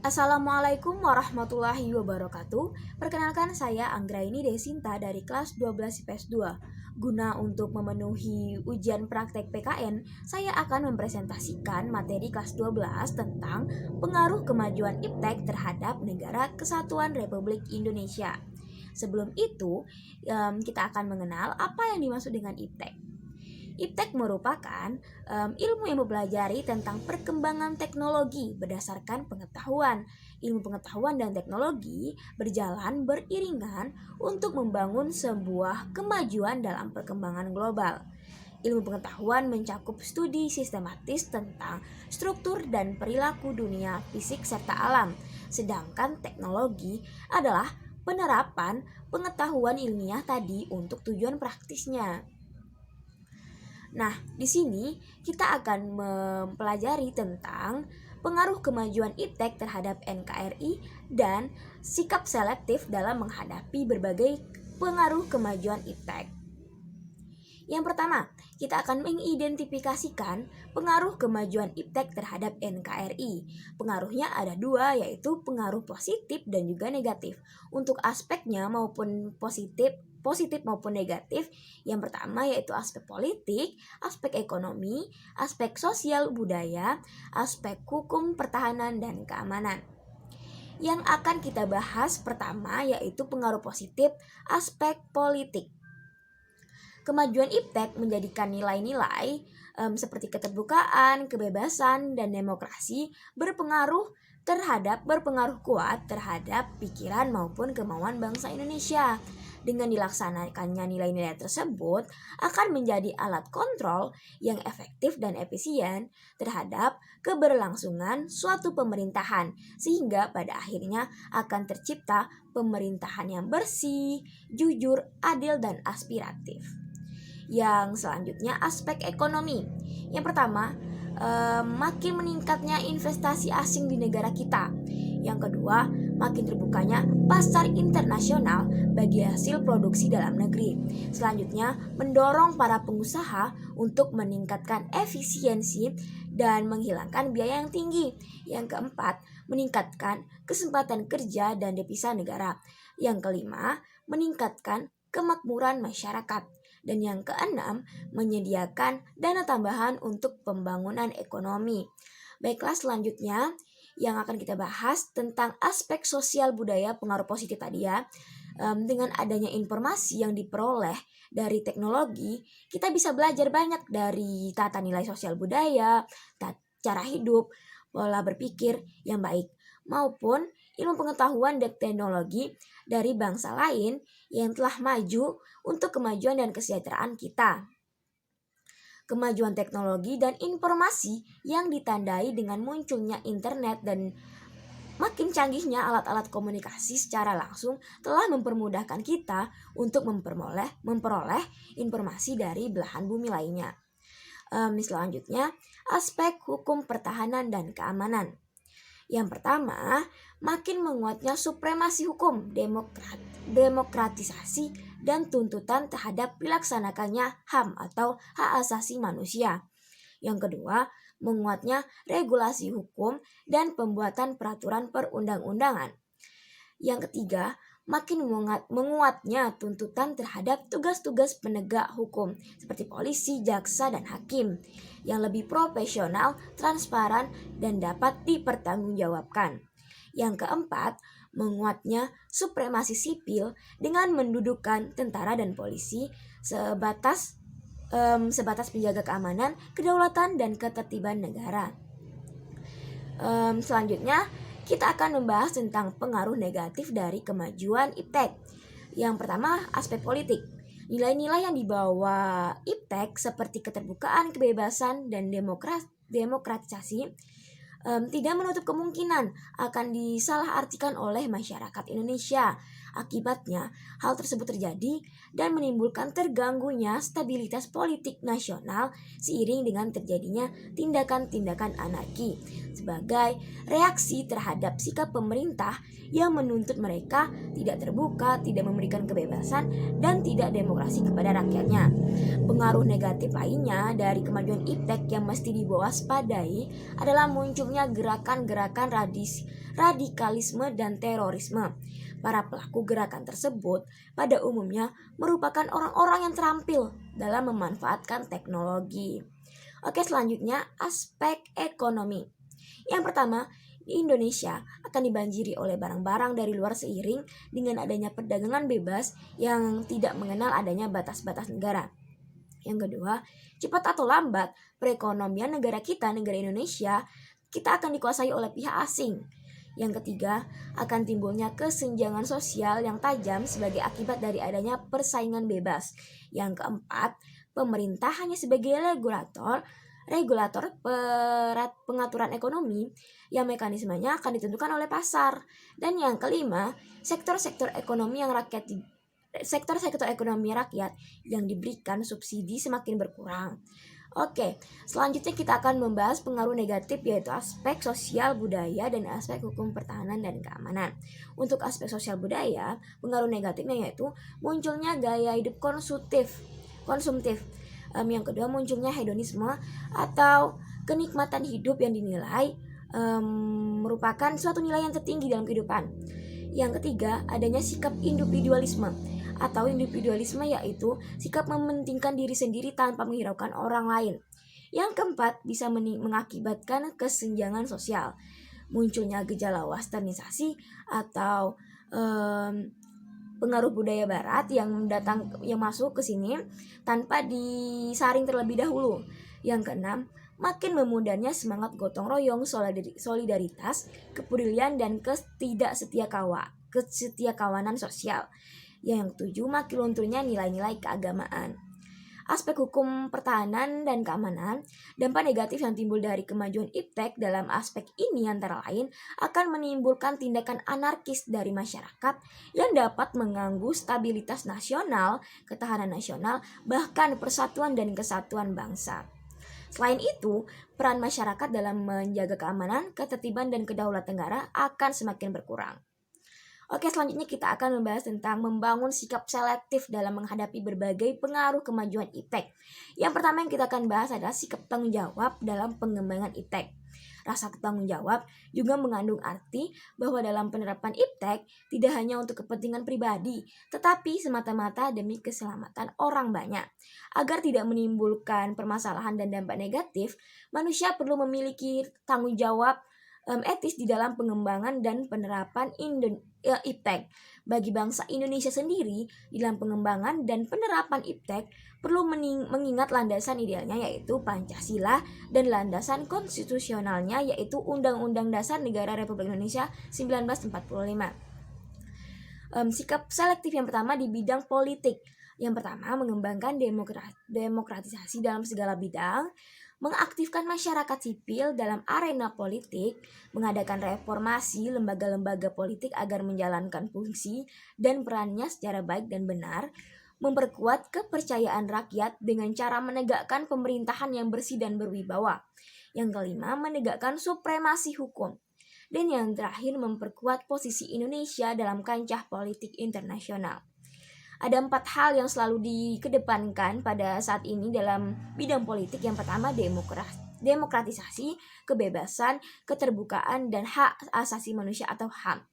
Assalamualaikum warahmatullahi wabarakatuh. Perkenalkan saya Anggraini Desinta dari kelas 12 IPS 2. Guna untuk memenuhi ujian praktek PKN, saya akan mempresentasikan materi kelas 12 tentang pengaruh kemajuan iptek terhadap Negara Kesatuan Republik Indonesia. Sebelum itu, kita akan mengenal apa yang dimaksud dengan iptek. Iptek merupakan ilmu yang mempelajari tentang perkembangan teknologi berdasarkan pengetahuan. Ilmu pengetahuan dan teknologi berjalan beriringan untuk membangun sebuah kemajuan dalam perkembangan global. Ilmu pengetahuan mencakup studi sistematis tentang struktur dan perilaku dunia fisik serta alam, sedangkan teknologi adalah penerapan pengetahuan ilmiah tadi untuk tujuan praktisnya. Nah, di sini kita akan mempelajari tentang pengaruh kemajuan iptek terhadap NKRI dan sikap selektif dalam menghadapi berbagai pengaruh kemajuan iptek. Yang pertama, kita akan mengidentifikasikan pengaruh kemajuan iptek terhadap NKRI. Pengaruhnya ada dua, yaitu pengaruh positif dan juga negatif. Untuk aspeknya maupun positif maupun negatif, yang pertama yaitu aspek politik, aspek ekonomi, aspek sosial budaya, aspek hukum, pertahanan, dan keamanan. Yang akan kita bahas pertama yaitu pengaruh positif aspek politik. Kemajuan iptek menjadikan nilai-nilai seperti keterbukaan, kebebasan, dan demokrasi berpengaruh kuat terhadap pikiran maupun kemauan bangsa Indonesia. Dengan dilaksanakannya nilai-nilai tersebut akan menjadi alat kontrol yang efektif dan efisien terhadap keberlangsungan suatu pemerintahan, sehingga pada akhirnya akan tercipta pemerintahan yang bersih, jujur, adil, dan aspiratif. Yang selanjutnya aspek ekonomi. Yang pertama, makin meningkatnya investasi asing di negara kita. Yang kedua, makin terbukanya pasar internasional bagi hasil produksi dalam negeri. Selanjutnya, mendorong para pengusaha untuk meningkatkan efisiensi dan menghilangkan biaya yang tinggi. Yang keempat, meningkatkan kesempatan kerja dan devisa negara. Yang kelima, meningkatkan kemakmuran masyarakat. Dan yang keenam, menyediakan dana tambahan untuk pembangunan ekonomi. Baiklah, selanjutnya yang akan kita bahas tentang aspek sosial budaya pengaruh positif tadi ya. Dengan adanya informasi yang diperoleh dari teknologi, kita bisa belajar banyak dari tata nilai sosial budaya, cara hidup, pola berpikir yang baik, maupun ilmu pengetahuan dan teknologi dari bangsa lain yang telah maju untuk kemajuan dan kesejahteraan kita. Kemajuan teknologi dan informasi yang ditandai dengan munculnya internet dan makin canggihnya alat-alat komunikasi secara langsung telah mempermudahkan kita untuk memperoleh informasi dari belahan bumi lainnya. Selanjutnya, aspek hukum, pertahanan, dan keamanan. Yang pertama, makin menguatnya supremasi hukum, demokratisasi, dan tuntutan terhadap dilaksanakannya HAM atau hak asasi manusia. Yang kedua, menguatnya regulasi hukum dan pembuatan peraturan perundang-undangan. Yang ketiga, makin menguatnya tuntutan terhadap tugas-tugas penegak hukum seperti polisi, jaksa, dan hakim yang lebih profesional, transparan, dan dapat dipertanggungjawabkan. Yang keempat, menguatnya supremasi sipil dengan mendudukkan tentara dan polisi sebatas penjaga keamanan, kedaulatan, dan ketertiban negara. Selanjutnya, kita akan membahas tentang pengaruh negatif dari kemajuan iptek. Yang pertama, aspek politik. Nilai-nilai yang dibawa iptek seperti keterbukaan, kebebasan, dan demokratisasi tidak menutup kemungkinan akan disalahartikan oleh masyarakat Indonesia. Akibatnya, hal tersebut terjadi dan menimbulkan terganggunya stabilitas politik nasional seiring dengan terjadinya tindakan-tindakan anarki sebagai reaksi terhadap sikap pemerintah yang menuntut mereka tidak terbuka, tidak memberikan kebebasan, dan tidak demokrasi kepada rakyatnya. Pengaruh negatif lainnya dari kemajuan iptek yang mesti diwaspadai adalah munculnya gerakan-gerakan radikalisme, dan terorisme. Para pelaku gerakan tersebut pada umumnya merupakan orang-orang yang terampil dalam memanfaatkan teknologi. Oke, selanjutnya aspek ekonomi. Yang pertama, di Indonesia akan dibanjiri oleh barang-barang dari luar seiring dengan adanya perdagangan bebas yang tidak mengenal adanya batas-batas negara. Yang kedua, cepat atau lambat, perekonomian negara Indonesia, kita akan dikuasai oleh pihak asing. Yang ketiga, akan timbulnya kesenjangan sosial yang tajam sebagai akibat dari adanya persaingan bebas. Yang keempat, pemerintah hanya sebagai regulator pengaturan ekonomi yang mekanismenya akan ditentukan oleh pasar. Dan yang kelima, sektor-sektor ekonomi rakyat yang diberikan subsidi semakin berkurang. Oke, selanjutnya kita akan membahas pengaruh negatif, yaitu aspek sosial budaya dan aspek hukum pertahanan dan keamanan. Untuk aspek sosial budaya, pengaruh negatifnya yaitu munculnya gaya hidup konsumtif. Yang kedua, munculnya hedonisme atau kenikmatan hidup yang dinilai merupakan suatu nilai yang tertinggi dalam kehidupan. Yang ketiga, adanya sikap individualisme atau individualisme, yaitu sikap mementingkan diri sendiri tanpa menghiraukan orang lain. Yang keempat, bisa mengakibatkan kesenjangan sosial. Munculnya gejala westernisasi atau pengaruh budaya barat yang masuk ke sini tanpa disaring terlebih dahulu. Yang keenam, makin memudahnya semangat gotong royong, solidaritas, kepedulian, dan kesetiakawanan sosial. Yang ketujuh, makin lunturnya nilai-nilai keagamaan. Aspek hukum pertahanan dan keamanan, dampak negatif yang timbul dari kemajuan iptek dalam aspek ini antara lain akan menimbulkan tindakan anarkis dari masyarakat yang dapat mengganggu stabilitas nasional, ketahanan nasional, bahkan persatuan dan kesatuan bangsa. Selain itu, peran masyarakat dalam menjaga keamanan, ketertiban, dan kedaulatan negara akan semakin berkurang. Oke, selanjutnya kita akan membahas tentang membangun sikap selektif dalam menghadapi berbagai pengaruh kemajuan iptek. Yang pertama yang kita akan bahas adalah sikap tanggung jawab dalam pengembangan iptek. Rasa tanggung jawab juga mengandung arti bahwa dalam penerapan iptek tidak hanya untuk kepentingan pribadi, tetapi semata-mata demi keselamatan orang banyak. Agar tidak menimbulkan permasalahan dan dampak negatif, manusia perlu memiliki tanggung jawab etis di dalam pengembangan dan penerapan iptek. Bagi bangsa Indonesia sendiri, di dalam pengembangan dan penerapan iptek perlu mengingat landasan idealnya, yaitu Pancasila, dan landasan konstitusionalnya, yaitu Undang-Undang Dasar Negara Republik Indonesia 1945. Sikap selektif yang pertama di bidang politik. Yang pertama, mengembangkan demokratisasi dalam segala bidang, mengaktifkan masyarakat sipil dalam arena politik, mengadakan reformasi lembaga-lembaga politik agar menjalankan fungsi dan perannya secara baik dan benar, memperkuat kepercayaan rakyat dengan cara menegakkan pemerintahan yang bersih dan berwibawa. Yang kelima, menegakkan supremasi hukum. Dan yang terakhir, memperkuat posisi Indonesia dalam kancah politik internasional. Ada 4 hal yang selalu dikedepankan pada saat ini dalam bidang politik. Yang pertama, demokratisasi, kebebasan, keterbukaan, dan hak asasi manusia atau HAM.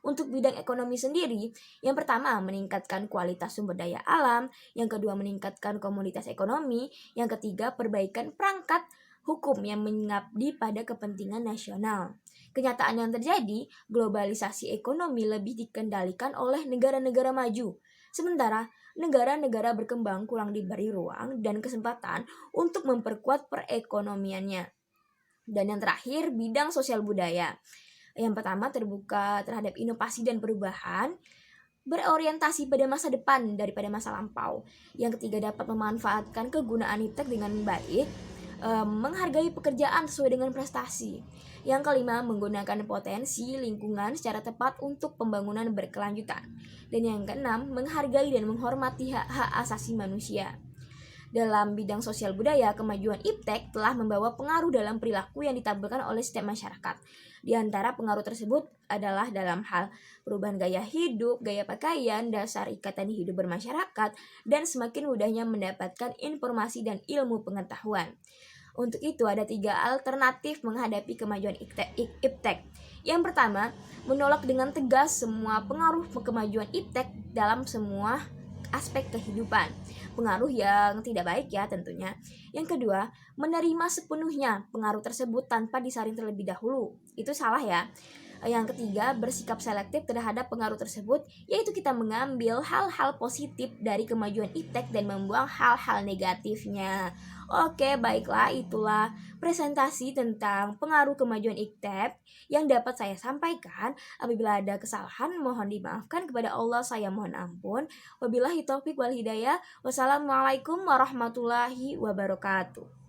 Untuk bidang ekonomi sendiri, yang pertama meningkatkan kualitas sumber daya alam, yang kedua meningkatkan komoditas ekonomi, yang ketiga perbaikan perangkat hukum yang mengabdi pada kepentingan nasional. Kenyataan yang terjadi, globalisasi ekonomi lebih dikendalikan oleh negara-negara maju. Sementara negara-negara berkembang kurang diberi ruang dan kesempatan untuk memperkuat perekonomiannya. Dan yang terakhir, bidang sosial budaya. Yang pertama, terbuka terhadap inovasi dan perubahan, berorientasi pada masa depan daripada masa lampau. Yang ketiga, dapat memanfaatkan kegunaan iptek dengan baik, menghargai pekerjaan sesuai dengan prestasi. Yang kelima, menggunakan potensi lingkungan secara tepat untuk pembangunan berkelanjutan. Dan yang keenam, menghargai dan menghormati hak-hak asasi manusia. Dalam bidang sosial budaya, kemajuan iptek telah membawa pengaruh dalam perilaku yang ditampilkan oleh setiap masyarakat. Di antara pengaruh tersebut adalah dalam hal perubahan gaya hidup, gaya pakaian, dasar ikatan hidup bermasyarakat, dan semakin mudahnya mendapatkan informasi dan ilmu pengetahuan. Untuk itu ada 3 alternatif menghadapi kemajuan iptek. Yang pertama, menolak dengan tegas semua pengaruh kemajuan iptek dalam semua aspek kehidupan. Pengaruh yang tidak baik ya tentunya. Yang kedua, menerima sepenuhnya pengaruh tersebut tanpa disaring terlebih dahulu. Itu salah ya. Yang ketiga, bersikap selektif terhadap pengaruh tersebut, yaitu kita mengambil hal-hal positif dari kemajuan iptek dan membuang hal-hal negatifnya. Oke, baiklah, itulah presentasi tentang pengaruh kemajuan iptek yang dapat saya sampaikan. Apabila ada kesalahan, mohon dimaafkan. Kepada Allah saya mohon ampun. Wabillahi taufik wal hidayah. Wassalamualaikum warahmatullahi wabarakatuh.